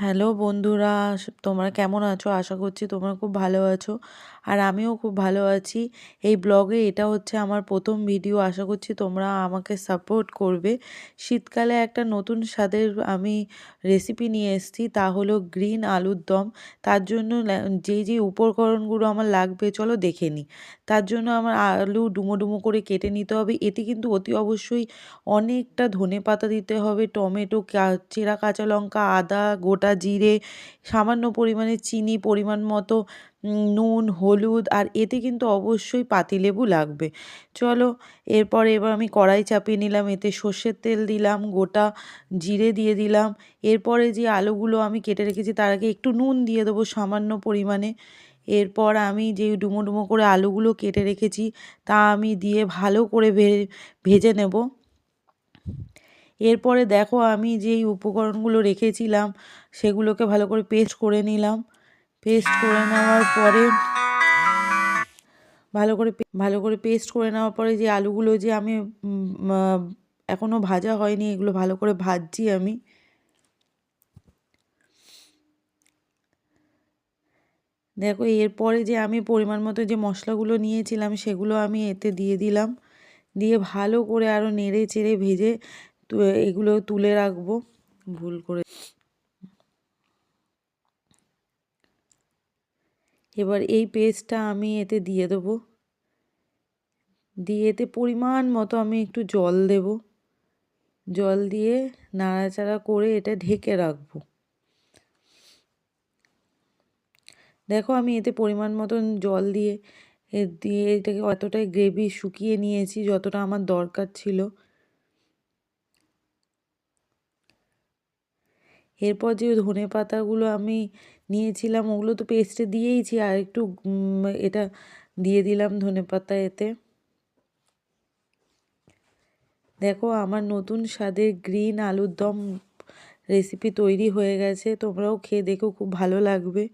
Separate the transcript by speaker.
Speaker 1: Hello বন্ধুরা, তোমরা কেমন আছো? আশা করছি তোমরা খুব ভালো আছো। আর আমিও খুব ভালো আছি। এই ব্লগে এটা হচ্ছে আমার প্রথম ভিডিও। আশা করছি তোমরা আমাকে সাপোর্ট করবে। শীতকালে একটা নতুন স্বাদের আমি রেসিপি নিয়ে এসেছি, তা হলো গ্রিন আলুর দম। তার জন্য যেই উপকরণগুলো আমার লাগবে চলো দেখে নিই। তার জন্য আমার আলু ডুমো ডুমো করে কেটে নিতে হবে। এতে কিন্তু অতি অবশ্যই অনেকটা ধনেপাতা দিতে হবে, টমেটো, চেরা কাঁচা লঙ্কা, আদা, গোটা জিরে, সামান্য পরিমাণে চিনি, পরিমাণ মতো নুন, হলুদ, আর এতে কিন্তু অবশ্যই পাতিলেবু লাগবে। চলো এবার আমি কড়াই চাপিয়ে নিলাম, এতে সর্ষের তেল দিলাম, গোটা জিরে দিয়ে দিলাম। এরপরে যে আলুগুলো আমি কেটে রেখেছি তার আগে একটু নুন দিয়ে দেবো সামান্য পরিমাণে। এরপর আমি যে ডুমো ডুমো করে আলুগুলো কেটে রেখেছি তা আমি দিয়ে ভালো করে ভেজে নেব। এরপরে দেখো আমি যেই উপকরণগুলো রেখেছিলাম সেগুলোকে ভালো করে পেস্ট করে নিলাম। পেস্ট করে নেওয়ার পরে ভালো করে পেস্ট করে নেওয়ার পরে যে আলুগুলো যে আমি এখনও ভাজা হয়নি, এগুলো ভালো করে ভাজছি আমি। দেখো এরপরে যে আমি পরিমাণ মতো যে মশলাগুলো নিয়েছিলাম সেগুলো আমি এতে দিয়ে দিলাম। দিয়ে ভালো করে আরও নেড়ে চেড়ে ভেজে এগুলো তুলে রাখবো। ভুল করে এবার এই পেস্টটা আমি এতে দিয়ে দেবো। দিয়ে এতে পরিমাণ মতো আমি একটু জল দেব। জল দিয়ে নাড়াচাড়া করে এটা ঢেকে রাখবো। দেখো আমি এতে পরিমাণ মতন জল দিয়ে এটাকে অতটাই গ্রেভি শুকিয়ে নিয়েছি যতটা আমার দরকার ছিল। এরপর যে ধনে পাতাগুলো আমি নিয়েছিলাম ওগুলো তো পেস্টে দিয়েইছি, আর একটু এটা দিয়ে দিলাম ধনে পাতা এতে। দেখো আমার নতুন স্বাদের গ্রিন আলুর দম রেসিপি তৈরি হয়ে গেছে। তোমরাও খেয়ে দেখো, খুব ভালো লাগবে।